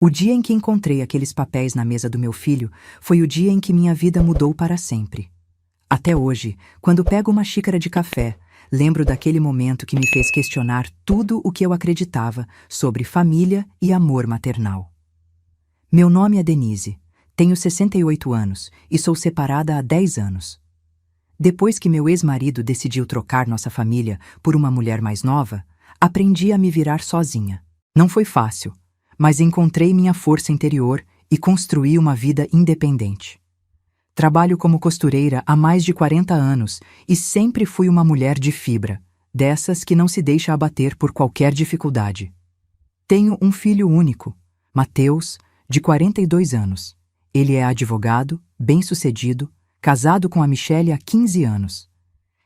O dia em que encontrei aqueles papéis na mesa do meu filho foi o dia em que minha vida mudou para sempre. Até hoje, quando pego uma xícara de café, lembro daquele momento que me fez questionar tudo o que eu acreditava sobre família e amor maternal. Meu nome é Denise, tenho 68 anos e sou separada há 10 anos. Depois que meu ex-marido decidiu trocar nossa família por uma mulher mais nova, aprendi a me virar sozinha. Não foi fácil, mas encontrei minha força interior e construí uma vida independente. Trabalho como costureira há mais de 40 anos e sempre fui uma mulher de fibra, dessas que não se deixa abater por qualquer dificuldade. Tenho um filho único, Mateus, de 42 anos. Ele é advogado, bem-sucedido, casado com a Michele há 15 anos.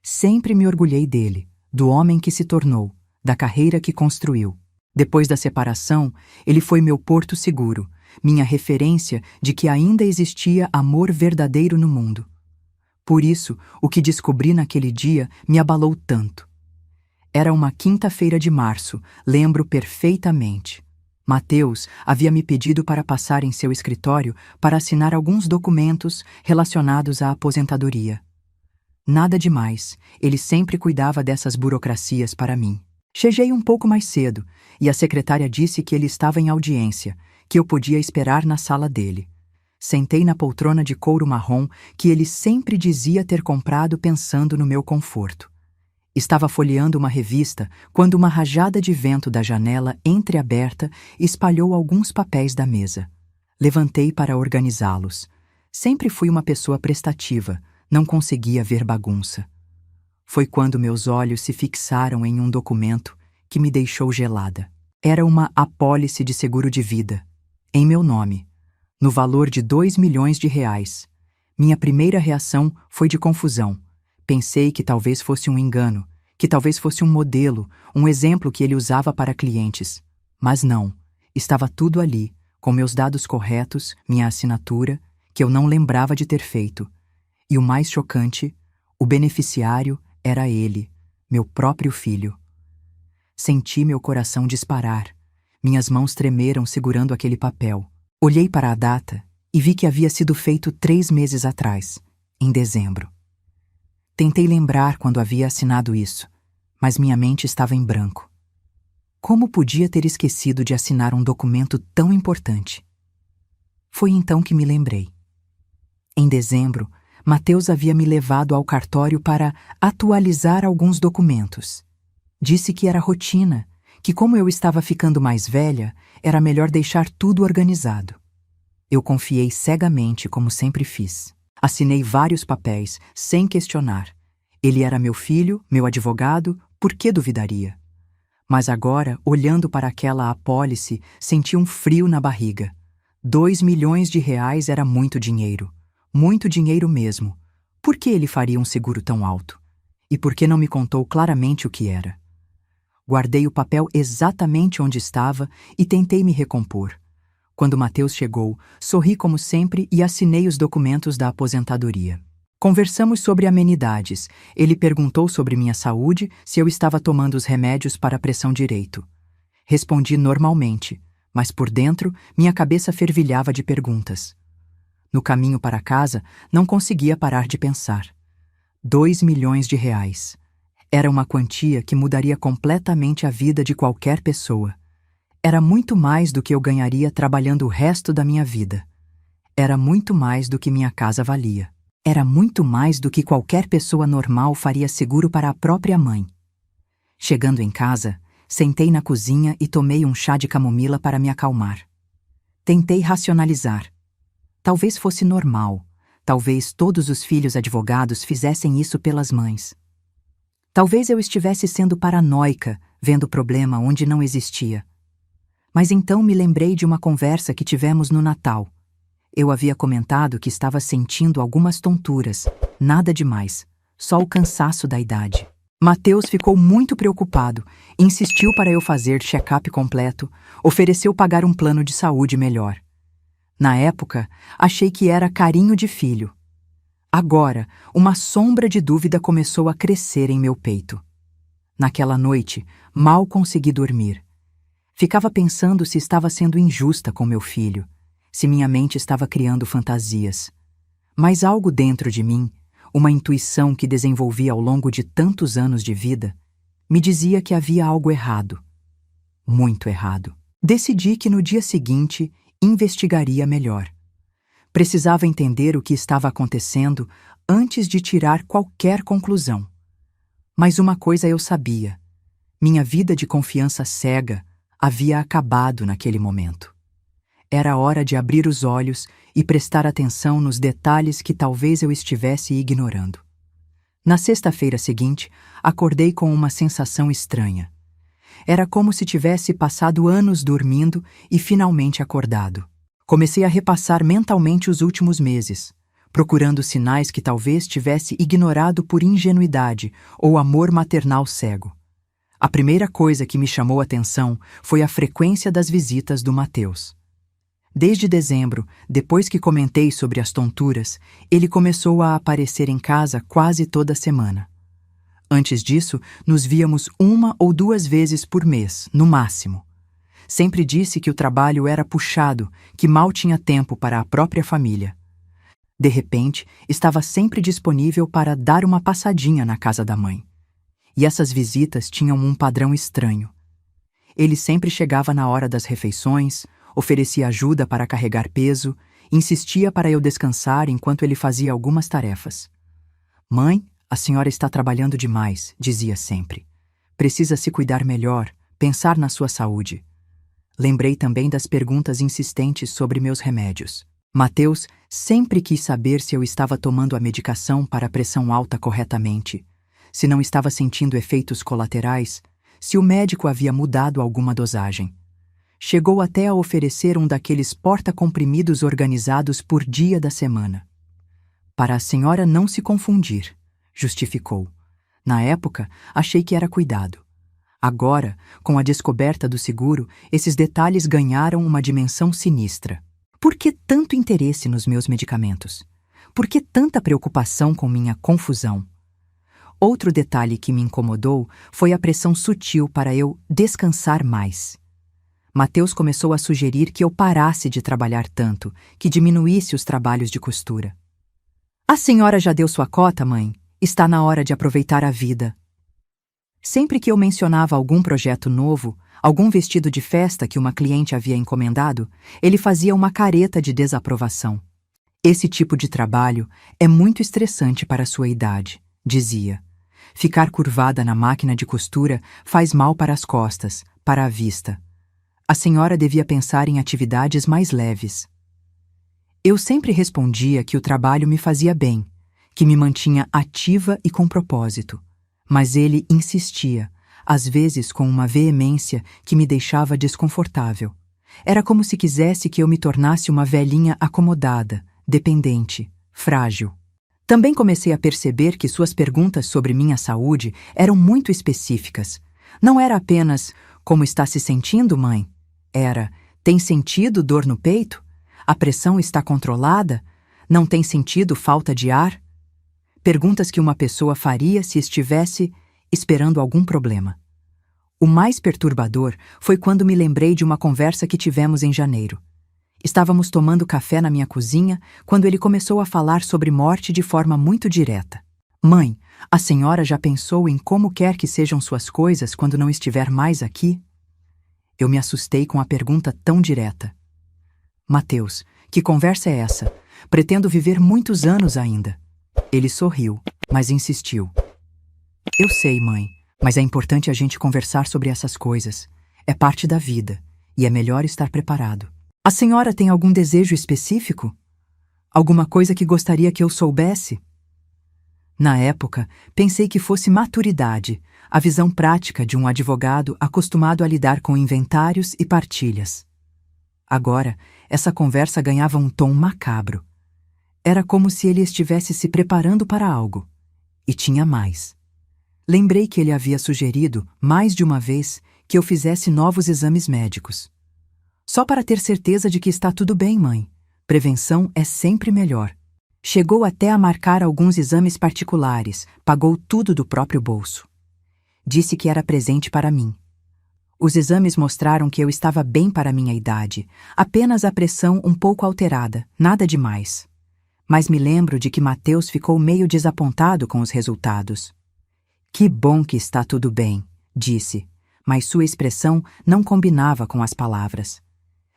Sempre me orgulhei dele, do homem que se tornou, da carreira que construiu. Depois da separação, ele foi meu porto seguro, minha referência de que ainda existia amor verdadeiro no mundo. Por isso, o que descobri naquele dia me abalou tanto. Era uma quinta-feira de março, lembro perfeitamente. Mateus havia me pedido para passar em seu escritório para assinar alguns documentos relacionados à aposentadoria. Nada demais, ele sempre cuidava dessas burocracias para mim. Cheguei um pouco mais cedo, e a secretária disse que ele estava em audiência, que eu podia esperar na sala dele. Sentei na poltrona de couro marrom que ele sempre dizia ter comprado pensando no meu conforto. Estava folheando uma revista quando uma rajada de vento da janela entreaberta espalhou alguns papéis da mesa. Levantei para organizá-los. Sempre fui uma pessoa prestativa, não conseguia ver bagunça. Foi quando meus olhos se fixaram em um documento que me deixou gelada. Era uma apólice de seguro de vida, em meu nome, no valor de R$ 2 milhões. Minha primeira reação foi de confusão. Pensei que talvez fosse um engano, que talvez fosse um modelo, um exemplo que ele usava para clientes. Mas não, estava tudo ali, com meus dados corretos, minha assinatura, que eu não lembrava de ter feito. E o mais chocante, o beneficiário era ele, meu próprio filho. Senti meu coração disparar. Minhas mãos tremeram segurando aquele papel. Olhei para a data e vi que havia sido feito 3 meses atrás, em dezembro. Tentei lembrar quando havia assinado isso, mas minha mente estava em branco. Como podia ter esquecido de assinar um documento tão importante? Foi então que me lembrei. Em dezembro, Mateus havia me levado ao cartório para atualizar alguns documentos. Disse que era rotina, que como eu estava ficando mais velha, era melhor deixar tudo organizado. Eu confiei cegamente, como sempre fiz. Assinei vários papéis, sem questionar. Ele era meu filho, meu advogado, por que duvidaria? Mas agora, olhando para aquela apólice, senti um frio na barriga. R$ 2 milhões era muito dinheiro mesmo. Por que ele faria um seguro tão alto? E por que não me contou claramente o que era? Guardei o papel exatamente onde estava e tentei me recompor. Quando Mateus chegou, sorri como sempre e assinei os documentos da aposentadoria. Conversamos sobre amenidades. Ele perguntou sobre minha saúde, se eu estava tomando os remédios para a pressão direito. Respondi normalmente, mas por dentro minha cabeça fervilhava de perguntas. No caminho para casa, não conseguia parar de pensar. R$ 2 milhões. Era uma quantia que mudaria completamente a vida de qualquer pessoa. Era muito mais do que eu ganharia trabalhando o resto da minha vida. Era muito mais do que minha casa valia. Era muito mais do que qualquer pessoa normal faria seguro para a própria mãe. Chegando em casa, sentei na cozinha e tomei um chá de camomila para me acalmar. Tentei racionalizar. Talvez fosse normal. Talvez todos os filhos advogados fizessem isso pelas mães. Talvez eu estivesse sendo paranoica, vendo o problema onde não existia. Mas então me lembrei de uma conversa que tivemos no Natal. Eu havia comentado que estava sentindo algumas tonturas, nada demais, só o cansaço da idade. Mateus ficou muito preocupado, insistiu para eu fazer check-up completo, ofereceu pagar um plano de saúde melhor. Na época, achei que era carinho de filho. Agora, uma sombra de dúvida começou a crescer em meu peito. Naquela noite, mal consegui dormir. Ficava pensando se estava sendo injusta com meu filho, se minha mente estava criando fantasias. Mas algo dentro de mim, uma intuição que desenvolvi ao longo de tantos anos de vida, me dizia que havia algo errado. Muito errado. Decidi que no dia seguinte investigaria melhor. Precisava entender o que estava acontecendo antes de tirar qualquer conclusão. Mas uma coisa eu sabia: minha vida de confiança cega havia acabado naquele momento. Era hora de abrir os olhos e prestar atenção nos detalhes que talvez eu estivesse ignorando. Na sexta-feira seguinte, acordei com uma sensação estranha. Era como se tivesse passado anos dormindo e finalmente acordado. Comecei a repassar mentalmente os últimos meses, procurando sinais que talvez tivesse ignorado por ingenuidade ou amor maternal cego. A primeira coisa que me chamou a atenção foi a frequência das visitas do Mateus. Desde dezembro, depois que comentei sobre as tonturas, ele começou a aparecer em casa quase toda semana. Antes disso, nos víamos 1 ou 2 vezes por mês, no máximo. Sempre disse que o trabalho era puxado, que mal tinha tempo para a própria família. De repente, estava sempre disponível para dar uma passadinha na casa da mãe. E essas visitas tinham um padrão estranho. Ele sempre chegava na hora das refeições, oferecia ajuda para carregar peso, insistia para eu descansar enquanto ele fazia algumas tarefas. "Mãe, a senhora está trabalhando demais", dizia sempre. "Precisa se cuidar melhor, pensar na sua saúde." Lembrei também das perguntas insistentes sobre meus remédios. Mateus sempre quis saber se eu estava tomando a medicação para a pressão alta corretamente, se não estava sentindo efeitos colaterais, se o médico havia mudado alguma dosagem. Chegou até a oferecer um daqueles porta-comprimidos organizados por dia da semana. "Para a senhora não se confundir", justificou. Na época, achei que era cuidado. Agora, com a descoberta do seguro, esses detalhes ganharam uma dimensão sinistra. Por que tanto interesse nos meus medicamentos? Por que tanta preocupação com minha confusão? Outro detalhe que me incomodou foi a pressão sutil para eu descansar mais. Mateus começou a sugerir que eu parasse de trabalhar tanto, que diminuísse os trabalhos de costura. "A senhora já deu sua cota, mãe? Está na hora de aproveitar a vida." Sempre que eu mencionava algum projeto novo, algum vestido de festa que uma cliente havia encomendado, ele fazia uma careta de desaprovação. "Esse tipo de trabalho é muito estressante para a sua idade", dizia. "Ficar curvada na máquina de costura faz mal para as costas, para a vista. A senhora devia pensar em atividades mais leves." Eu sempre respondia que o trabalho me fazia bem, que me mantinha ativa e com propósito. Mas ele insistia, às vezes com uma veemência que me deixava desconfortável. Era como se quisesse que eu me tornasse uma velhinha acomodada, dependente, frágil. Também comecei a perceber que suas perguntas sobre minha saúde eram muito específicas. Não era apenas "como está se sentindo, mãe?" Era "tem sentido dor no peito? A pressão está controlada? Não tem sentido falta de ar?" Perguntas que uma pessoa faria se estivesse esperando algum problema. O mais perturbador foi quando me lembrei de uma conversa que tivemos em janeiro. Estávamos tomando café na minha cozinha quando ele começou a falar sobre morte de forma muito direta. "Mãe, a senhora já pensou em como quer que sejam suas coisas quando não estiver mais aqui?" Eu me assustei com a pergunta tão direta. "Mateus, que conversa é essa? Pretendo viver muitos anos ainda." Ele sorriu, mas insistiu. "Eu sei, mãe, mas é importante a gente conversar sobre essas coisas. É parte da vida, e é melhor estar preparado. A senhora tem algum desejo específico? Alguma coisa que gostaria que eu soubesse?" Na época, pensei que fosse maturidade, a visão prática de um advogado acostumado a lidar com inventários e partilhas. Agora, essa conversa ganhava um tom macabro. Era como se ele estivesse se preparando para algo. E tinha mais. Lembrei que ele havia sugerido, mais de uma vez, que eu fizesse novos exames médicos. "Só para ter certeza de que está tudo bem, mãe. Prevenção é sempre melhor." Chegou até a marcar alguns exames particulares, pagou tudo do próprio bolso. Disse que era presente para mim. Os exames mostraram que eu estava bem para minha idade, apenas a pressão um pouco alterada, nada demais. Mas me lembro de que Mateus ficou meio desapontado com os resultados. Que bom que está tudo bem, disse, mas sua expressão não combinava com as palavras.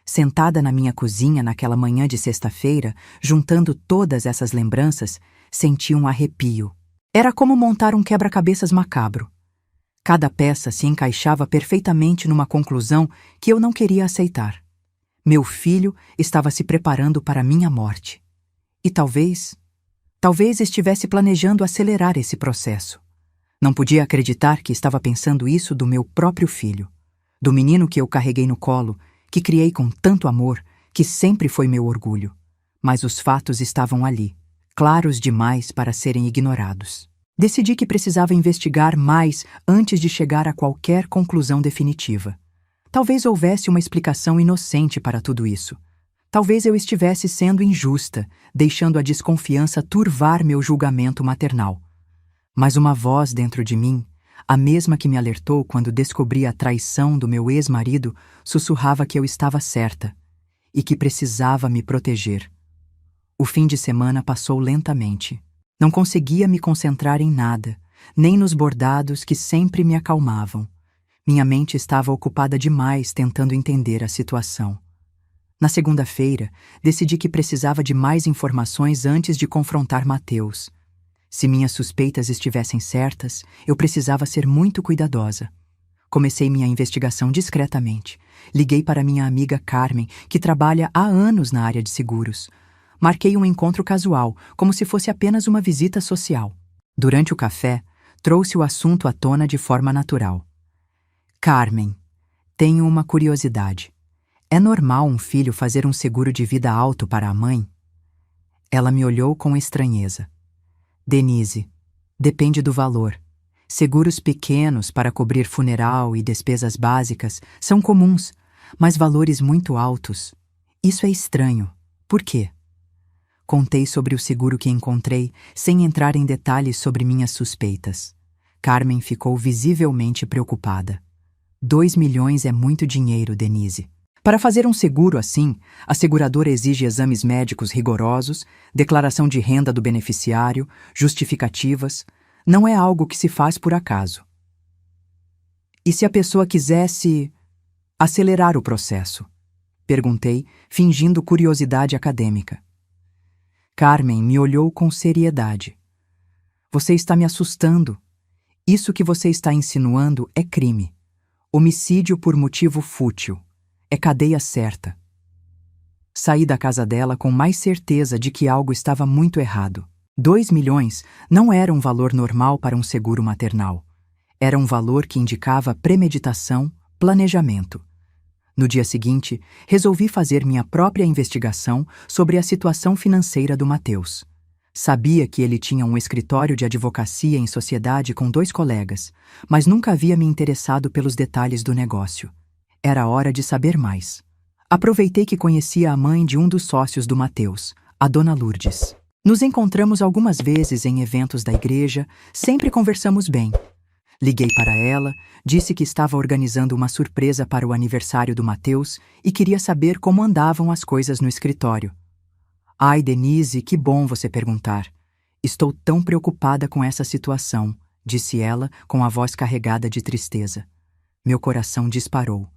Sentada na minha cozinha naquela manhã de sexta-feira, juntando todas essas lembranças, senti um arrepio. Era como montar um quebra-cabeças macabro. Cada peça se encaixava perfeitamente numa conclusão que eu não queria aceitar. Meu filho estava se preparando para minha morte. E talvez estivesse planejando acelerar esse processo. Não podia acreditar que estava pensando isso do meu próprio filho, do menino que eu carreguei no colo, que criei com tanto amor, que sempre foi meu orgulho. Mas os fatos estavam ali, claros demais para serem ignorados. Decidi que precisava investigar mais antes de chegar a qualquer conclusão definitiva. Talvez houvesse uma explicação inocente para tudo isso. Talvez eu estivesse sendo injusta, deixando a desconfiança turvar meu julgamento maternal. Mas uma voz dentro de mim, a mesma que me alertou quando descobri a traição do meu ex-marido, sussurrava que eu estava certa e que precisava me proteger. O fim de semana passou lentamente. Não conseguia me concentrar em nada, nem nos bordados que sempre me acalmavam. Minha mente estava ocupada demais tentando entender a situação. Na segunda-feira, decidi que precisava de mais informações antes de confrontar Mateus. Se minhas suspeitas estivessem certas, eu precisava ser muito cuidadosa. Comecei minha investigação discretamente. Liguei para minha amiga Carmen, que trabalha há anos na área de seguros. Marquei um encontro casual, como se fosse apenas uma visita social. Durante o café, trouxe o assunto à tona de forma natural. Carmen, tenho uma curiosidade. É normal um filho fazer um seguro de vida alto para a mãe? Ela me olhou com estranheza. Denise, depende do valor. Seguros pequenos para cobrir funeral e despesas básicas são comuns, mas valores muito altos. Isso é estranho. Por quê? Contei sobre o seguro que encontrei, sem entrar em detalhes sobre minhas suspeitas. Carmen ficou visivelmente preocupada. 2 milhões é muito dinheiro, Denise. Para fazer um seguro assim, a seguradora exige exames médicos rigorosos, declaração de renda do beneficiário, justificativas. Não é algo que se faz por acaso. E se a pessoa quisesse acelerar o processo? Perguntei, fingindo curiosidade acadêmica. Carmen me olhou com seriedade. Você está me assustando. Isso que você está insinuando é crime. Homicídio por motivo fútil. É cadeia certa. Saí da casa dela com mais certeza de que algo estava muito errado. 2 milhões não era um valor normal para um seguro maternal. Era um valor que indicava premeditação, planejamento. No dia seguinte, resolvi fazer minha própria investigação sobre a situação financeira do Mateus. Sabia que ele tinha um escritório de advocacia em sociedade com 2 colegas, mas nunca havia me interessado pelos detalhes do negócio. Era hora de saber mais. Aproveitei que conhecia a mãe de um dos sócios do Mateus, a Dona Lourdes. Nos encontramos algumas vezes em eventos da igreja, sempre conversamos bem. Liguei para ela, disse que estava organizando uma surpresa para o aniversário do Mateus e queria saber como andavam as coisas no escritório. Ai, Denise, que bom você perguntar. Estou tão preocupada com essa situação, disse ela com a voz carregada de tristeza. Meu coração disparou.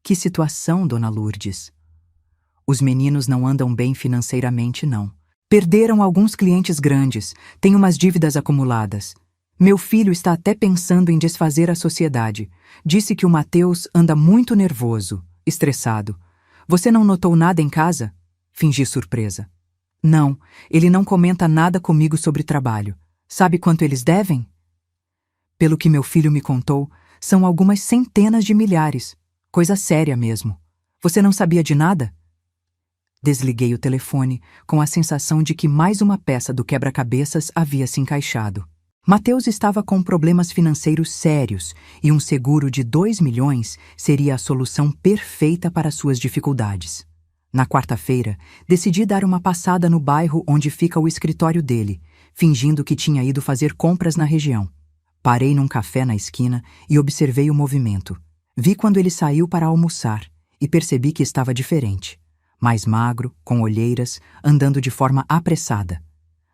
Que situação, Dona Lourdes? Os meninos não andam bem financeiramente, não. Perderam alguns clientes grandes, têm umas dívidas acumuladas. Meu filho está até pensando em desfazer a sociedade. Disse que o Mateus anda muito nervoso, estressado. Você não notou nada em casa? Fingi surpresa. Não, ele não comenta nada comigo sobre trabalho. Sabe quanto eles devem? Pelo que meu filho me contou, são algumas centenas de milhares. Coisa séria mesmo. Você não sabia de nada? Desliguei o telefone, com a sensação de que mais uma peça do quebra-cabeças havia se encaixado. Mateus estava com problemas financeiros sérios e um seguro de 2 milhões seria a solução perfeita para suas dificuldades. Na quarta-feira, decidi dar uma passada no bairro onde fica o escritório dele, fingindo que tinha ido fazer compras na região. Parei num café na esquina e observei o movimento. Vi quando ele saiu para almoçar e percebi que estava diferente. Mais magro, com olheiras, andando de forma apressada.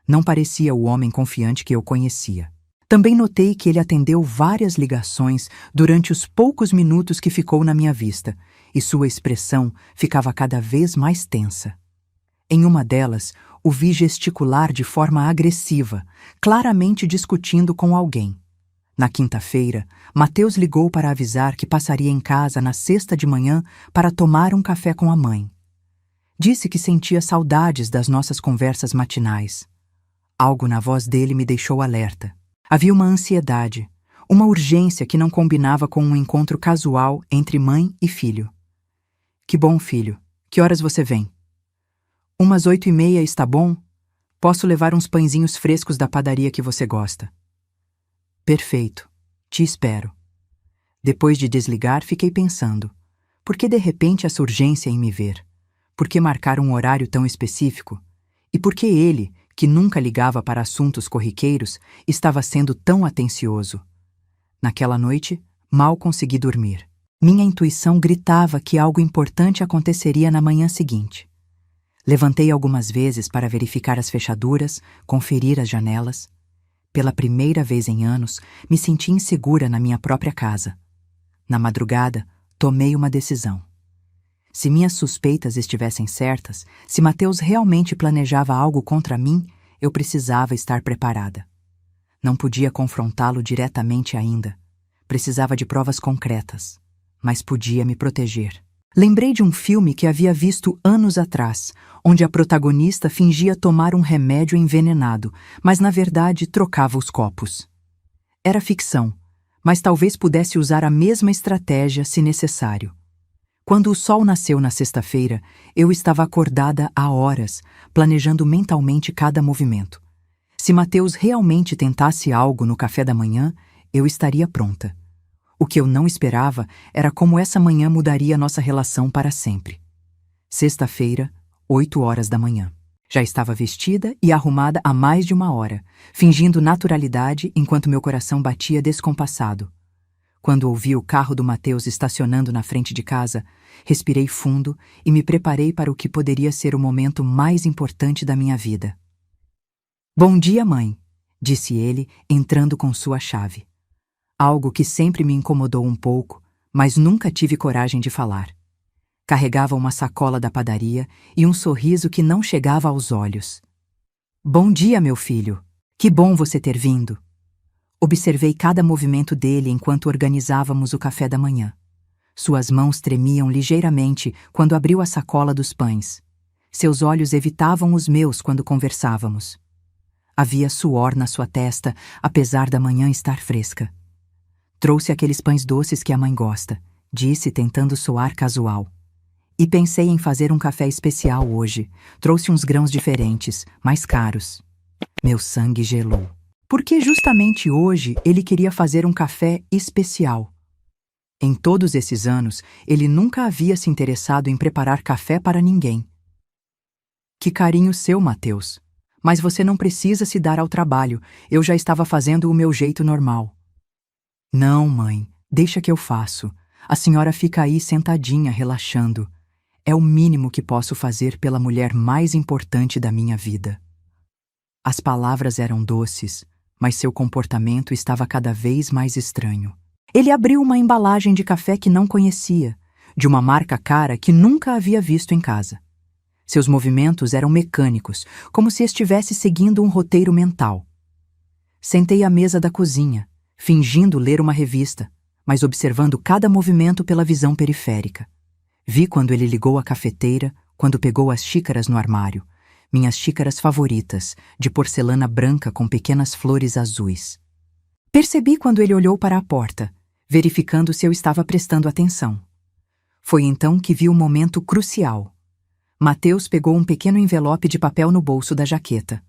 Não parecia o homem confiante que eu conhecia. Também notei que ele atendeu várias ligações durante os poucos minutos que ficou na minha vista, e sua expressão ficava cada vez mais tensa. Em uma delas, o vi gesticular de forma agressiva, claramente discutindo com alguém. Na quinta-feira, Mateus ligou para avisar que passaria em casa na sexta de manhã para tomar um café com a mãe. Disse que sentia saudades das nossas conversas matinais. Algo na voz dele me deixou alerta. Havia uma ansiedade, uma urgência que não combinava com um encontro casual entre mãe e filho. Que bom, filho. Que horas você vem? Umas 8:30 está bom? Posso levar uns pãezinhos frescos da padaria que você gosta. Perfeito. Te espero. Depois de desligar, fiquei pensando. Por que de repente essa urgência em me ver? Por que marcar um horário tão específico? E por que ele, que nunca ligava para assuntos corriqueiros, estava sendo tão atencioso? Naquela noite, mal consegui dormir. Minha intuição gritava que algo importante aconteceria na manhã seguinte. Levantei algumas vezes para verificar as fechaduras, conferir as janelas. Pela primeira vez em anos, me senti insegura na minha própria casa. Na madrugada, tomei uma decisão. Se minhas suspeitas estivessem certas, se Mateus realmente planejava algo contra mim, eu precisava estar preparada. Não podia confrontá-lo diretamente ainda. Precisava de provas concretas, mas podia me proteger. Lembrei de um filme que havia visto anos atrás, onde a protagonista fingia tomar um remédio envenenado, mas na verdade trocava os copos. Era ficção, mas talvez pudesse usar a mesma estratégia se necessário. Quando o sol nasceu na sexta-feira, eu estava acordada há horas, planejando mentalmente cada movimento. Se Mateus realmente tentasse algo no café da manhã, eu estaria pronta. O que eu não esperava era como essa manhã mudaria nossa relação para sempre. Sexta-feira, 8 horas da manhã. Já estava vestida e arrumada há mais de uma hora, fingindo naturalidade enquanto meu coração batia descompassado. Quando ouvi o carro do Mateus estacionando na frente de casa, respirei fundo e me preparei para o que poderia ser o momento mais importante da minha vida. "Bom dia, mãe", disse ele, entrando com sua chave. Algo que sempre me incomodou um pouco, mas nunca tive coragem de falar. Carregava uma sacola da padaria e um sorriso que não chegava aos olhos. "Bom dia, meu filho. Que bom você ter vindo." Observei cada movimento dele enquanto organizávamos o café da manhã. Suas mãos tremiam ligeiramente quando abriu a sacola dos pães. Seus olhos evitavam os meus quando conversávamos. Havia suor na sua testa, apesar da manhã estar fresca. "Trouxe aqueles pães doces que a mãe gosta", disse tentando soar casual. "E pensei em fazer um café especial hoje. Trouxe uns grãos diferentes, mais caros." Meu sangue gelou. Por que justamente hoje ele queria fazer um café especial? Em todos esses anos, ele nunca havia se interessado em preparar café para ninguém. "Que carinho seu, Mateus. Mas você não precisa se dar ao trabalho. Eu já estava fazendo o meu jeito normal." "Não, mãe. Deixa que eu faço. A senhora fica aí sentadinha, relaxando. É o mínimo que posso fazer pela mulher mais importante da minha vida." As palavras eram doces, mas seu comportamento estava cada vez mais estranho. Ele abriu uma embalagem de café que não conhecia, de uma marca cara que nunca havia visto em casa. Seus movimentos eram mecânicos, como se estivesse seguindo um roteiro mental. Sentei à mesa da cozinha, fingindo ler uma revista, mas observando cada movimento pela visão periférica. Vi quando ele ligou a cafeteira, quando pegou as xícaras no armário, minhas xícaras favoritas, de porcelana branca com pequenas flores azuis. Percebi quando ele olhou para a porta, verificando se eu estava prestando atenção. Foi então que vi o momento crucial. Mateus pegou um pequeno envelope de papel no bolso da jaqueta.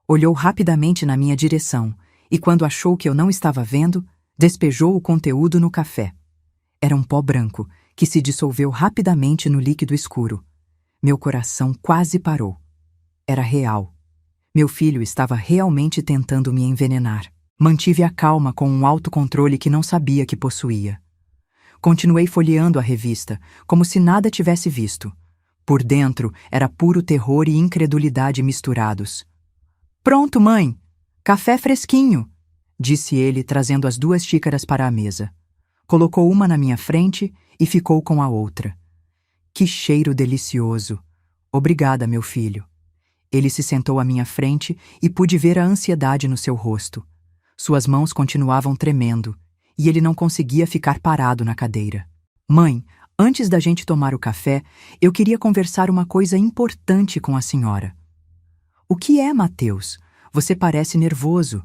Olhou rapidamente na minha direção e, quando achou que eu não estava vendo, despejou o conteúdo no café. Era um pó branco, que se dissolveu rapidamente no líquido escuro. Meu coração quase parou. Era real. Meu filho estava realmente tentando me envenenar. Mantive a calma com um autocontrole que não sabia que possuía. Continuei folheando a revista, como se nada tivesse visto. Por dentro, era puro terror e incredulidade misturados. "Pronto, mãe! Café fresquinho!" disse ele, trazendo as 2 xícaras para a mesa. Colocou uma na minha frente e ficou com a outra. "Que cheiro delicioso! Obrigada, meu filho." Ele se sentou à minha frente e pude ver a ansiedade no seu rosto. Suas mãos continuavam tremendo, e ele não conseguia ficar parado na cadeira. "Mãe, antes da gente tomar o café, eu queria conversar uma coisa importante com a senhora." "O que é, Mateus? Você parece nervoso."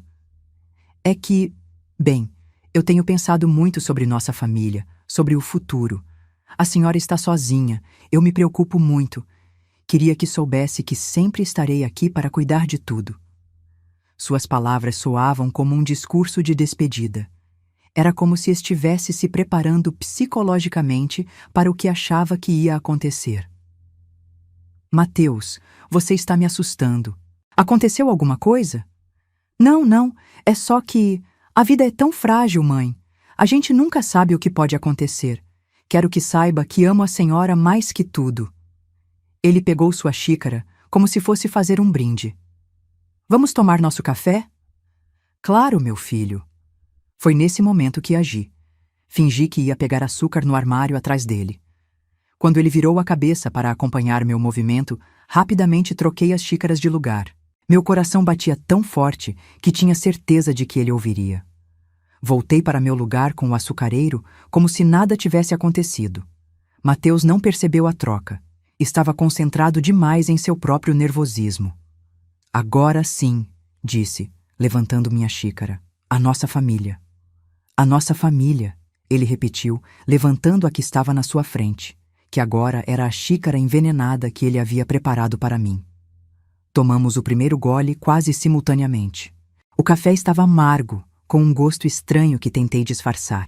"É que, bem, eu tenho pensado muito sobre nossa família, sobre o futuro. A senhora está sozinha, eu me preocupo muito. Queria que soubesse que sempre estarei aqui para cuidar de tudo." Suas palavras soavam como um discurso de despedida. Era como se estivesse se preparando psicologicamente para o que achava que ia acontecer. "Mateus, você está me assustando. Aconteceu alguma coisa?" "Não, não. É só que a vida é tão frágil, mãe. A gente nunca sabe o que pode acontecer. Quero que saiba que amo a senhora mais que tudo." Ele pegou sua xícara, como se fosse fazer um brinde. "Vamos tomar nosso café?" "Claro, meu filho." Foi nesse momento que agi. Fingi que ia pegar açúcar no armário atrás dele. Quando ele virou a cabeça para acompanhar meu movimento, rapidamente troquei as xícaras de lugar. Meu coração batia tão forte que tinha certeza de que ele ouviria. Voltei para meu lugar com o açucareiro como se nada tivesse acontecido. Mateus não percebeu a troca. Estava concentrado demais em seu próprio nervosismo. "Agora sim", disse, levantando minha xícara. "A nossa família." "A nossa família", ele repetiu, levantando a que estava na sua frente, que agora era a xícara envenenada que ele havia preparado para mim. Tomamos o primeiro gole quase simultaneamente. O café estava amargo, com um gosto estranho que tentei disfarçar.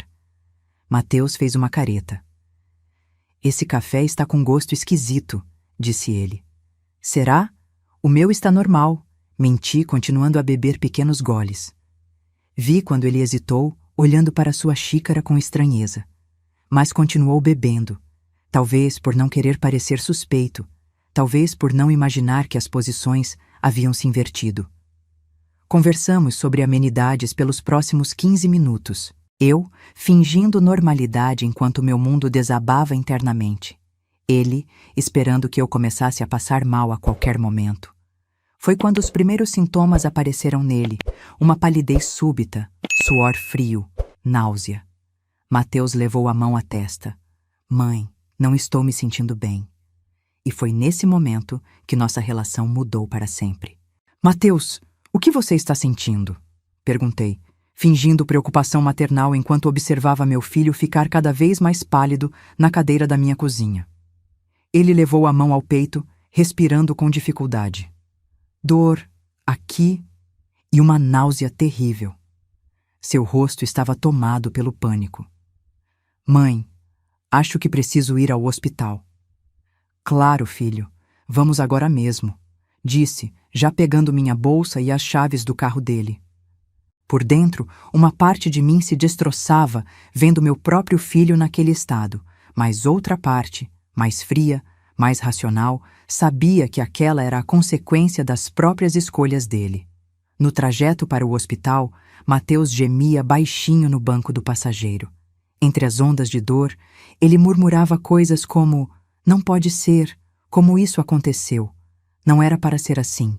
Mateus fez uma careta. "Esse café está com gosto esquisito", disse ele. "Será? O meu está normal", menti, continuando a beber pequenos goles. Vi quando ele hesitou, olhando para sua xícara com estranheza. Mas continuou bebendo, talvez por não querer parecer suspeito, talvez por não imaginar que as posições haviam se invertido. Conversamos sobre amenidades pelos próximos 15 minutos, eu fingindo normalidade enquanto meu mundo desabava internamente. Ele esperando que eu começasse a passar mal a qualquer momento. Foi quando os primeiros sintomas apareceram nele, uma palidez súbita, suor frio, náusea. Mateus levou a mão à testa. "Mãe, não estou me sentindo bem." E foi nesse momento que nossa relação mudou para sempre. "Mateus, o que você está sentindo?" perguntei, fingindo preocupação maternal enquanto observava meu filho ficar cada vez mais pálido na cadeira da minha cozinha. Ele levou a mão ao peito, respirando com dificuldade. Dor, aqui, e uma náusea terrível. Seu rosto estava tomado pelo pânico. "Mãe, acho que preciso ir ao hospital." "Claro, filho, vamos agora mesmo", disse, já pegando minha bolsa e as chaves do carro dele. Por dentro, uma parte de mim se destroçava vendo meu próprio filho naquele estado, mas outra parte, mais fria, mais racional, sabia que aquela era a consequência das próprias escolhas dele. No trajeto para o hospital, Mateus gemia baixinho no banco do passageiro. Entre as ondas de dor, ele murmurava coisas como: "Não pode ser, como isso aconteceu. Não era para ser assim."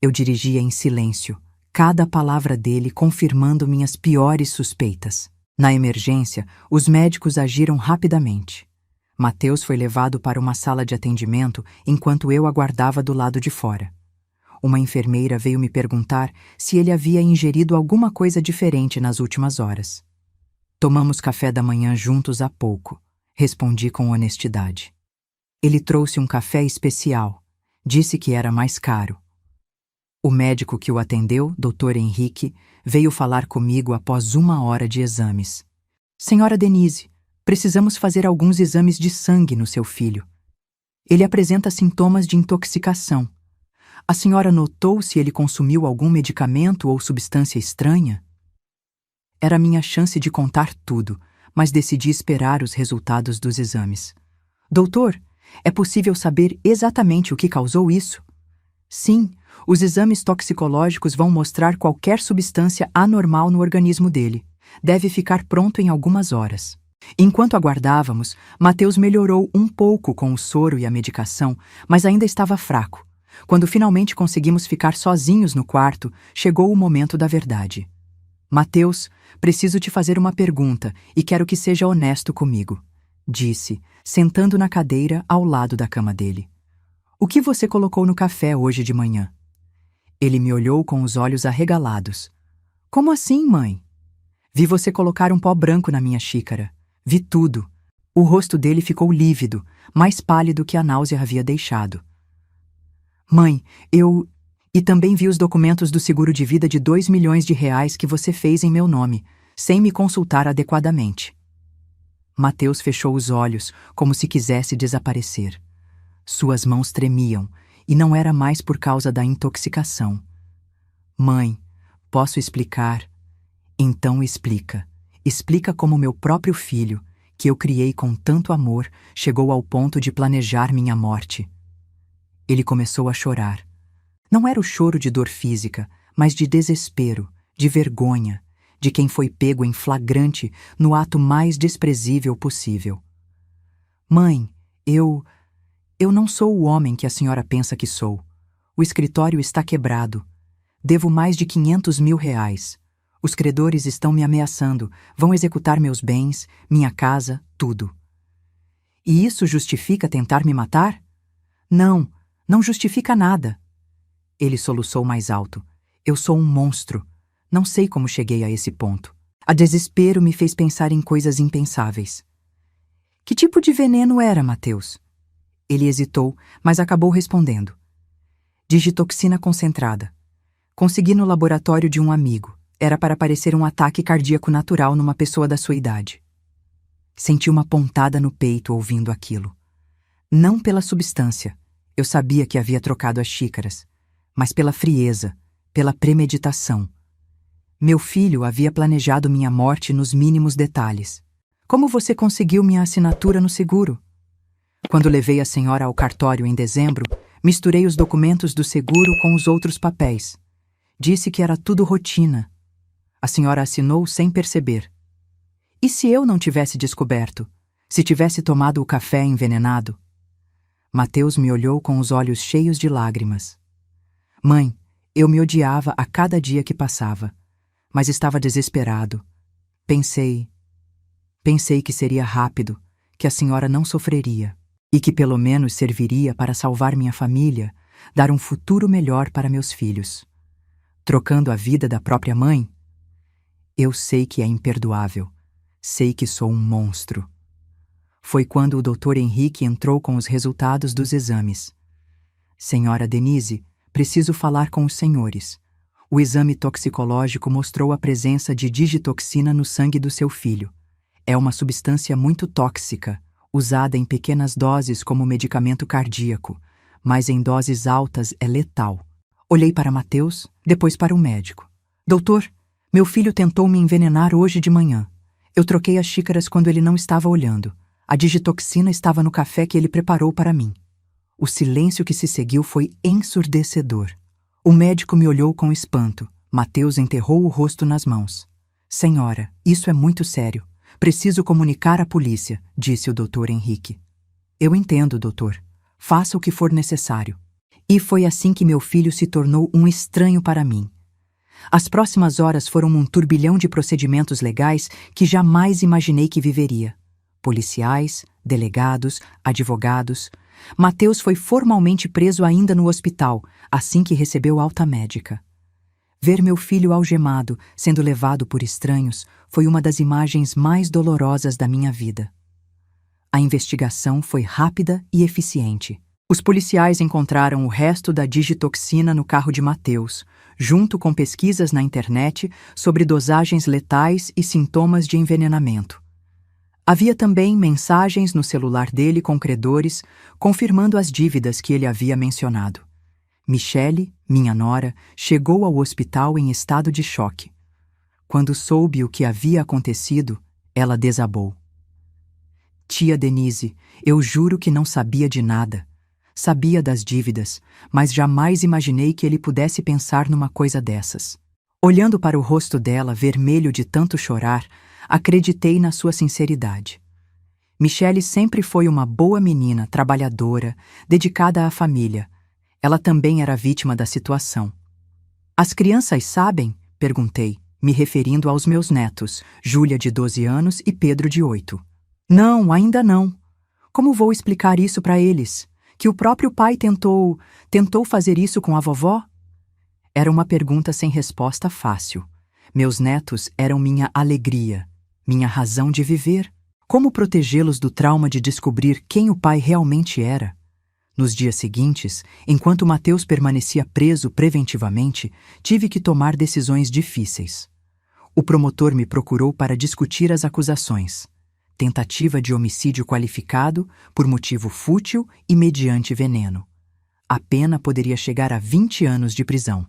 Eu dirigia em silêncio, cada palavra dele confirmando minhas piores suspeitas. Na emergência, os médicos agiram rapidamente. Mateus foi levado para uma sala de atendimento enquanto eu aguardava do lado de fora. Uma enfermeira veio me perguntar se ele havia ingerido alguma coisa diferente nas últimas horas. "Tomamos café da manhã juntos há pouco", respondi com honestidade. Ele trouxe um café especial. Disse que era mais caro. O médico que o atendeu, Dr. Henrique, veio falar comigo após 1 hora de exames. "Senhora Denise, precisamos fazer alguns exames de sangue no seu filho. Ele apresenta sintomas de intoxicação. A senhora notou se ele consumiu algum medicamento ou substância estranha?" Era minha chance de contar tudo, mas decidi esperar os resultados dos exames. Doutor, é possível saber exatamente o que causou isso? Sim, os exames toxicológicos vão mostrar qualquer substância anormal no organismo dele. Deve ficar pronto em algumas horas. Enquanto aguardávamos, Mateus melhorou um pouco com o soro e a medicação, mas ainda estava fraco. Quando finalmente conseguimos ficar sozinhos no quarto, chegou o momento da verdade. Mateus, preciso te fazer uma pergunta e quero que seja honesto comigo, disse, sentando na cadeira ao lado da cama dele. O que você colocou no café hoje de manhã? Ele me olhou com os olhos arregalados. Como assim, mãe? Vi você colocar um pó branco na minha xícara. Vi tudo. O rosto dele ficou lívido, mais pálido que a náusea havia deixado. Mãe, E também vi os documentos do seguro de vida de R$ 2 milhões que você fez em meu nome, sem me consultar adequadamente. Mateus fechou os olhos, como se quisesse desaparecer. Suas mãos tremiam, e não era mais por causa da intoxicação. Mãe, posso explicar? Então explica. Explica como meu próprio filho, que eu criei com tanto amor, chegou ao ponto de planejar minha morte. Ele começou a chorar. Não era o choro de dor física, mas de desespero, de vergonha, de quem foi pego em flagrante no ato mais desprezível possível. Mãe, eu não sou o homem que a senhora pensa que sou. O escritório está quebrado. Devo mais de R$ 500 mil. Os credores estão me ameaçando, vão executar meus bens, minha casa, tudo. E isso justifica tentar me matar? Não, não justifica nada. Ele soluçou mais alto. Eu sou um monstro. Não sei como cheguei a esse ponto. A desespero me fez pensar em coisas impensáveis. Que tipo de veneno era, Mateus? Ele hesitou, mas acabou respondendo. Digitoxina concentrada. Consegui no laboratório de um amigo. Era para parecer um ataque cardíaco natural numa pessoa da sua idade. Senti uma pontada no peito ouvindo aquilo. Não pela substância. Eu sabia que havia trocado as xícaras. Mas pela frieza, pela premeditação. Meu filho havia planejado minha morte nos mínimos detalhes. Como você conseguiu minha assinatura no seguro? Quando levei a senhora ao cartório em dezembro, misturei os documentos do seguro com os outros papéis. Disse que era tudo rotina. A senhora assinou sem perceber. E se eu não tivesse descoberto? Se tivesse tomado o café envenenado? Mateus me olhou com os olhos cheios de lágrimas. Mãe, eu me odiava a cada dia que passava, mas estava desesperado. Pensei que seria rápido, que a senhora não sofreria e que pelo menos serviria para salvar minha família, dar um futuro melhor para meus filhos. Trocando a vida da própria mãe? Eu sei que é imperdoável. Sei que sou um monstro. Foi quando o Dr. Henrique entrou com os resultados dos exames. Senhora Denise, preciso falar com os senhores. O exame toxicológico mostrou a presença de digitoxina no sangue do seu filho. É uma substância muito tóxica, usada em pequenas doses como medicamento cardíaco, mas em doses altas é letal. Olhei para Mateus, depois para o médico. Doutor, meu filho tentou me envenenar hoje de manhã. Eu troquei as xícaras quando ele não estava olhando. A digitoxina estava no café que ele preparou para mim. O silêncio que se seguiu foi ensurdecedor. O médico me olhou com espanto. Mateus enterrou o rosto nas mãos. Senhora, isso é muito sério. Preciso comunicar à polícia, disse o Dr. Henrique. Eu entendo, doutor. Faça o que for necessário. E foi assim que meu filho se tornou um estranho para mim. As próximas horas foram um turbilhão de procedimentos legais que jamais imaginei que viveria. Policiais, delegados, advogados. Mateus foi formalmente preso ainda no hospital, assim que recebeu alta médica. Ver meu filho algemado, sendo levado por estranhos, foi uma das imagens mais dolorosas da minha vida. A investigação foi rápida e eficiente. Os policiais encontraram o resto da digitoxina no carro de Mateus, junto com pesquisas na internet sobre dosagens letais e sintomas de envenenamento. Havia também mensagens no celular dele com credores, confirmando as dívidas que ele havia mencionado. Michele, minha nora, chegou ao hospital em estado de choque. Quando soube o que havia acontecido, Ela desabou. Tia Denise, eu juro que não sabia de nada. Sabia das dívidas, mas jamais imaginei que ele pudesse pensar numa coisa dessas. Olhando para o rosto dela, vermelho de tanto chorar, acreditei na sua sinceridade. Michele sempre foi uma boa menina, trabalhadora, dedicada à família. Ela também era vítima da situação. As crianças sabem? Perguntei, me referindo aos meus netos, Júlia de 12 anos e Pedro de 8. Não, ainda não. Como vou explicar isso para eles? Que o próprio pai tentou fazer isso com a vovó? Era uma pergunta sem resposta fácil. Meus netos eram minha alegria, minha razão de viver. Como protegê-los do trauma de descobrir quem o pai realmente era? Nos dias seguintes, enquanto Mateus permanecia preso preventivamente, tive que tomar decisões difíceis. O promotor me procurou para discutir as acusações. Tentativa de homicídio qualificado por motivo fútil e mediante veneno. A pena poderia chegar a 20 anos de prisão.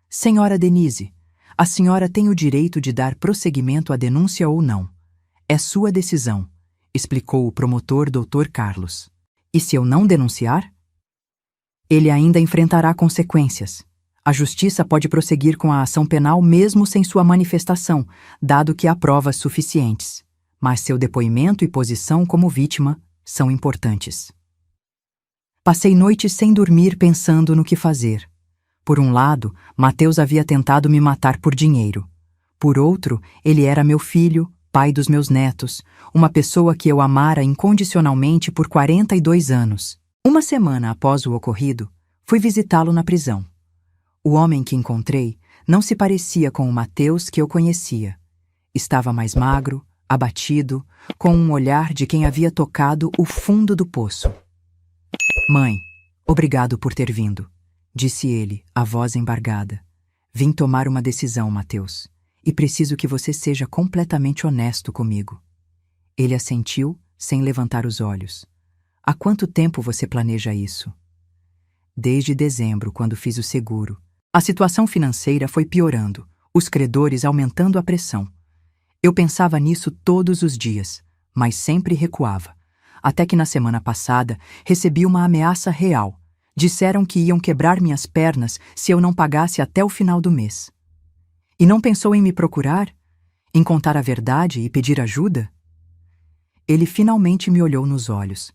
Senhora Denise, a senhora tem o direito de dar prosseguimento à denúncia ou não. É sua decisão, explicou o promotor Dr. Carlos. E se eu não denunciar? Ele ainda enfrentará consequências. A justiça pode prosseguir com a ação penal mesmo sem sua manifestação, dado que há provas suficientes. Mas seu depoimento e posição como vítima são importantes. Passei noites sem dormir pensando no que fazer. Por um lado, Mateus havia tentado me matar por dinheiro. Por outro, ele era meu filho, pai dos meus netos, uma pessoa que eu amara incondicionalmente por 42 anos. Uma semana após o ocorrido, fui visitá-lo na prisão. O homem que encontrei não se parecia com o Mateus que eu conhecia. Estava mais magro, abatido, com um olhar de quem havia tocado o fundo do poço. Mãe, obrigado por ter vindo, disse ele, a voz embargada. Vim tomar uma decisão, Mateus, e preciso que você seja completamente honesto comigo. Ele assentiu, sem levantar os olhos. Há quanto tempo você planeja isso? Desde dezembro, quando fiz o seguro. A situação financeira foi piorando, os credores aumentando a pressão. Eu pensava nisso todos os dias, mas sempre recuava. Até que na semana passada recebi uma ameaça real. Disseram que iam quebrar minhas pernas se eu não pagasse até o final do mês. E não pensou em me procurar? Em contar a verdade e pedir ajuda? Ele finalmente me olhou nos olhos.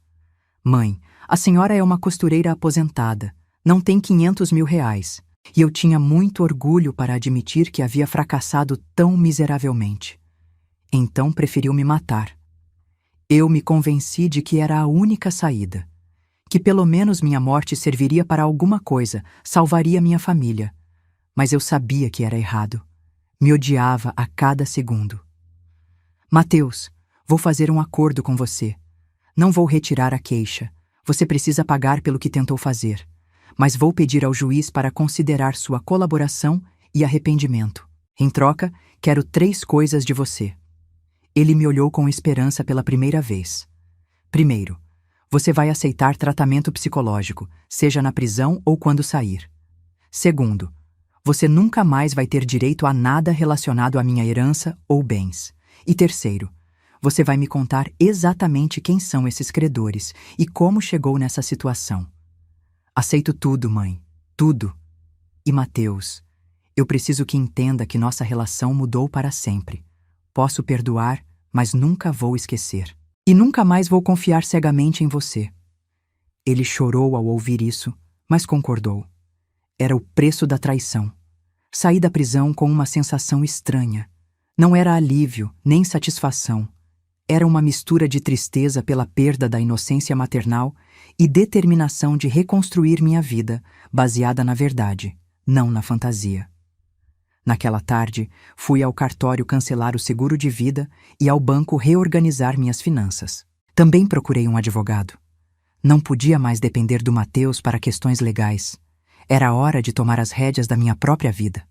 Mãe, a senhora é uma costureira aposentada, não tem 500 mil reais. E eu tinha muito orgulho para admitir que havia fracassado tão miseravelmente. Então preferiu me matar. Eu me convenci de que era a única saída. Que pelo menos minha morte serviria para alguma coisa, salvaria minha família. Mas eu sabia que era errado. Me odiava a cada segundo. Mateus, vou fazer um acordo com você. Não vou retirar a queixa. Você precisa pagar pelo que tentou fazer. Mas vou pedir ao juiz para considerar sua colaboração e arrependimento. Em troca, quero 3 coisas de você. Ele me olhou com esperança pela primeira vez. Primeiro, você vai aceitar tratamento psicológico, seja na prisão ou quando sair. Segundo, você nunca mais vai ter direito a nada relacionado à minha herança ou bens. E terceiro, você vai me contar exatamente quem são esses credores e como chegou nessa situação. Aceito tudo, mãe. Tudo. E Mateus, eu preciso que entenda que nossa relação mudou para sempre. Posso perdoar, mas nunca vou esquecer. E nunca mais vou confiar cegamente em você. Ele chorou ao ouvir isso, mas concordou. Era o preço da traição. Saí da prisão com uma sensação estranha. Não era alívio, nem satisfação. Era uma mistura de tristeza pela perda da inocência maternal e determinação de reconstruir minha vida, baseada na verdade, não na fantasia. Naquela tarde, fui ao cartório cancelar o seguro de vida e ao banco reorganizar minhas finanças. Também procurei um advogado. Não podia mais depender do Mateus para questões legais. Era hora de tomar as rédeas da minha própria vida.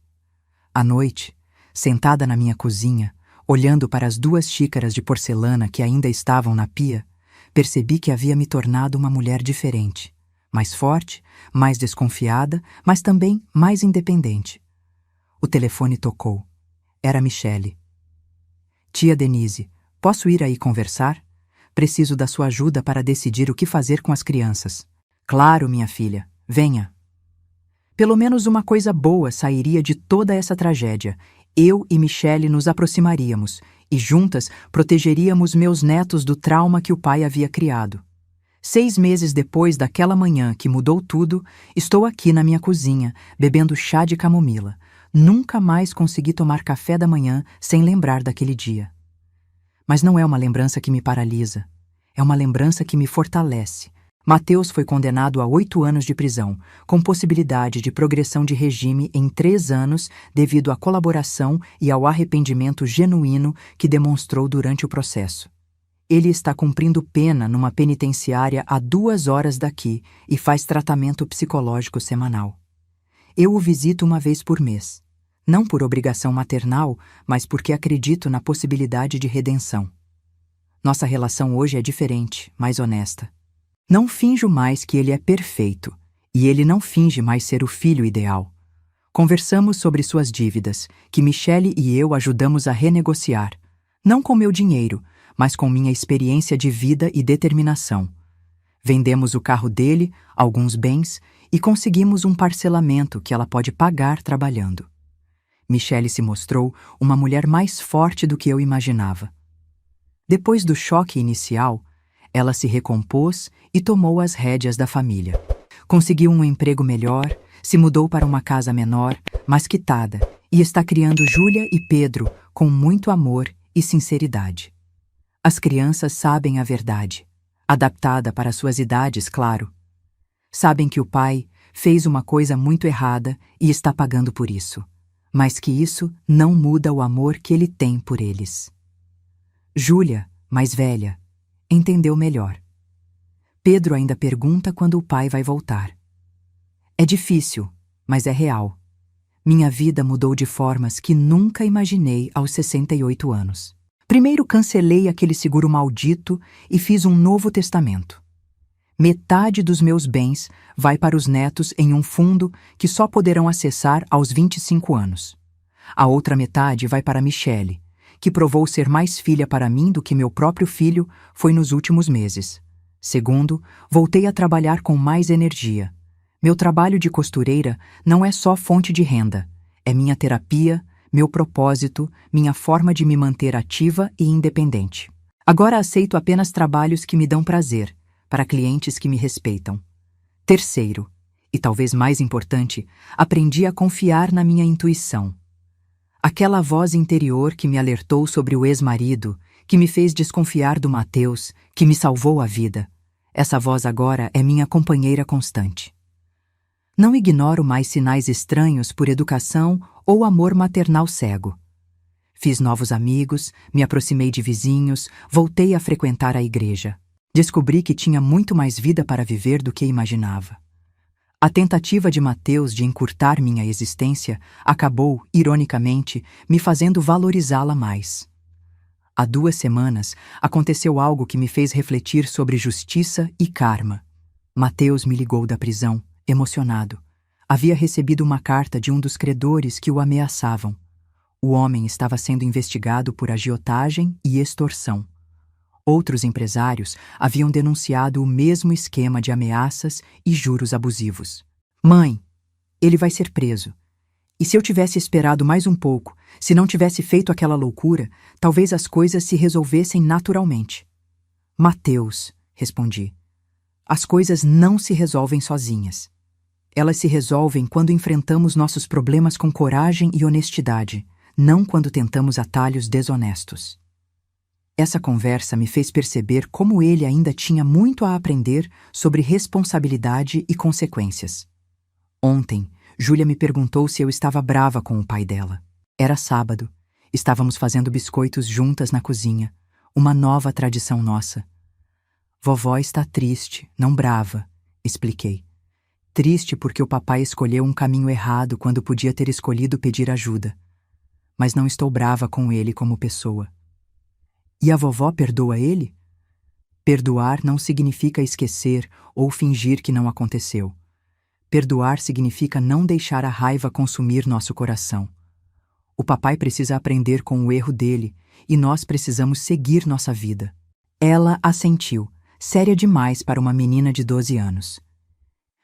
À noite, sentada na minha cozinha, olhando para as 2 xícaras de porcelana que ainda estavam na pia, percebi que havia me tornado uma mulher diferente. Mais forte, mais desconfiada, mas também mais independente. O telefone tocou. Era Michele. Tia Denise, Posso ir aí conversar? Preciso da sua ajuda para decidir o que fazer com as crianças. Claro, minha filha. Venha. Pelo menos uma coisa boa sairia de toda essa tragédia. Eu e Michele nos aproximaríamos e juntas protegeríamos meus netos do trauma que o pai havia criado. 6 meses depois daquela manhã que mudou tudo, estou aqui na minha cozinha, bebendo chá de camomila. Nunca mais consegui tomar café da manhã sem lembrar daquele dia. Mas não é uma lembrança que me paralisa. É uma lembrança que me fortalece. Mateus foi condenado a 8 anos de prisão, com possibilidade de progressão de regime em 3 anos devido à colaboração e ao arrependimento genuíno que demonstrou durante o processo. Ele está cumprindo pena numa penitenciária a 2 horas daqui e faz tratamento psicológico semanal. Eu o visito uma vez por mês. Não por obrigação maternal, mas porque acredito na possibilidade de redenção. Nossa relação hoje é diferente, mais honesta. Não finjo mais que ele é perfeito, e ele não finge mais ser o filho ideal. Conversamos sobre suas dívidas, que Michele e eu ajudamos a renegociar, não com meu dinheiro, mas com minha experiência de vida e determinação. Vendemos o carro dele, alguns bens, e conseguimos um parcelamento que ela pode pagar trabalhando. Michele se mostrou uma mulher mais forte do que eu imaginava. Depois do choque inicial, ela se recompôs e tomou as rédeas da família. Conseguiu um emprego melhor, se mudou para uma casa menor, mas quitada, e está criando Júlia e Pedro com muito amor e sinceridade. As crianças sabem a verdade, adaptada para suas idades, claro. Sabem que o pai fez uma coisa muito errada e está pagando por isso, mas que isso não muda o amor que ele tem por eles. Júlia, mais velha, entendeu melhor. Pedro ainda pergunta quando o pai vai voltar. É difícil, mas é real. Minha vida mudou de formas que nunca imaginei aos 68 anos. Primeiro cancelei aquele seguro maldito e fiz um novo testamento. Metade dos meus bens vai para os netos em um fundo que só poderão acessar aos 25 anos. A outra metade vai para Michele, que provou ser mais filha para mim do que meu próprio filho foi nos últimos meses. Segundo, voltei a trabalhar com mais energia. Meu trabalho de costureira não é só fonte de renda, é minha terapia, meu propósito, minha forma de me manter ativa e independente. Agora aceito apenas trabalhos que me dão prazer, para clientes que me respeitam. Terceiro, e talvez mais importante, aprendi a confiar na minha intuição. Aquela voz interior que me alertou sobre o ex-marido, que me fez desconfiar do Mateus, que me salvou a vida. Essa voz agora é minha companheira constante. Não ignoro mais sinais estranhos por educação ou amor maternal cego. Fiz novos amigos, me aproximei de vizinhos, voltei a frequentar a igreja. Descobri que tinha muito mais vida para viver do que imaginava. A tentativa de Mateus de encurtar minha existência acabou, ironicamente, me fazendo valorizá-la mais. Há 2 semanas, aconteceu algo que me fez refletir sobre justiça e karma. Mateus me ligou da prisão, emocionado. Havia recebido uma carta de um dos credores que o ameaçavam. O homem estava sendo investigado por agiotagem e extorsão. Outros empresários haviam denunciado o mesmo esquema de ameaças e juros abusivos. Mãe, ele vai ser preso. E se eu tivesse esperado mais um pouco, se não tivesse feito aquela loucura, talvez as coisas se resolvessem naturalmente. Mateus, respondi. As coisas não se resolvem sozinhas. Elas se resolvem quando enfrentamos nossos problemas com coragem e honestidade, não quando tentamos atalhos desonestos. Essa conversa me fez perceber como ele ainda tinha muito a aprender sobre responsabilidade e consequências. Ontem, Júlia me perguntou se eu estava brava com o pai dela. Era sábado. Estávamos fazendo biscoitos juntas na cozinha. Uma nova tradição nossa. Vovó está triste, não brava, expliquei. Triste porque o papai escolheu um caminho errado quando podia ter escolhido pedir ajuda. Mas não estou brava com ele como pessoa. E a vovó perdoa ele? Perdoar não significa esquecer ou fingir que não aconteceu. Perdoar significa não deixar a raiva consumir nosso coração. O papai precisa aprender com o erro dele e nós precisamos seguir nossa vida. Ela assentiu, séria demais para uma menina de 12 anos.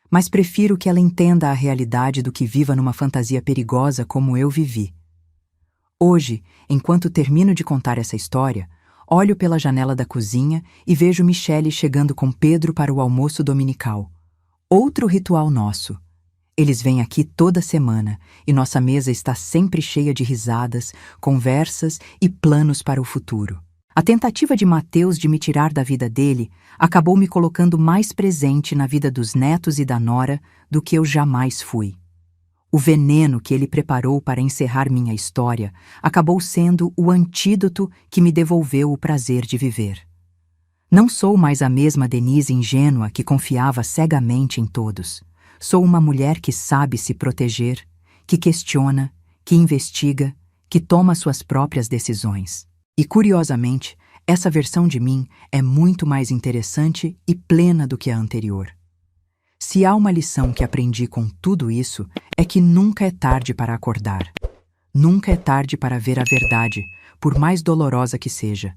Mas prefiro que ela entenda a realidade do que viva numa fantasia perigosa como eu vivi. Hoje, enquanto termino de contar essa história, olho pela janela da cozinha e vejo Michele chegando com Pedro para o almoço dominical. Outro ritual nosso. Eles vêm aqui toda semana e nossa mesa está sempre cheia de risadas, conversas e planos para o futuro. A tentativa de Mateus de me tirar da vida dele acabou me colocando mais presente na vida dos netos e da nora do que eu jamais fui. O veneno que ele preparou para encerrar minha história acabou sendo o antídoto que me devolveu o prazer de viver. Não sou mais a mesma Denise ingênua que confiava cegamente em todos. Sou uma mulher que sabe se proteger, que questiona, que investiga, que toma suas próprias decisões. E, curiosamente, essa versão de mim é muito mais interessante e plena do que a anterior. Se há uma lição que aprendi com tudo isso, é que nunca é tarde para acordar. Nunca é tarde para ver a verdade, por mais dolorosa que seja.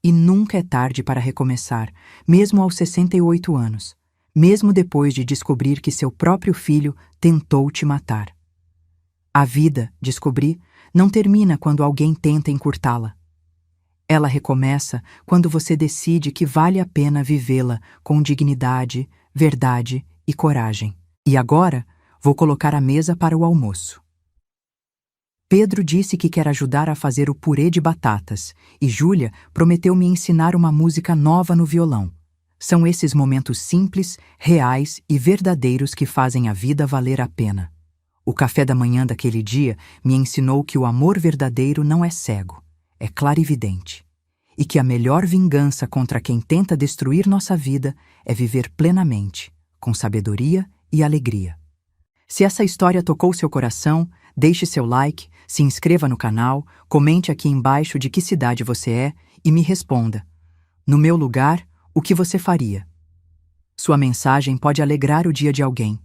E nunca é tarde para recomeçar, mesmo aos 68 anos, mesmo depois de descobrir que seu próprio filho tentou te matar. A vida, descobri, não termina quando alguém tenta encurtá-la. Ela recomeça quando você decide que vale a pena vivê-la com dignidade, verdade e coragem. E agora, vou colocar a mesa para o almoço. Pedro disse que quer ajudar a fazer o purê de batatas e Júlia prometeu me ensinar uma música nova no violão. São esses momentos simples, reais e verdadeiros que fazem a vida valer a pena. O café da manhã daquele dia me ensinou que o amor verdadeiro não é cego, é clarividente. E que a melhor vingança contra quem tenta destruir nossa vida é viver plenamente, com sabedoria e alegria. Se essa história tocou seu coração, deixe seu like, se inscreva no canal, comente aqui embaixo de que cidade você é e me responda. No meu lugar, o que você faria? Sua mensagem pode alegrar o dia de alguém.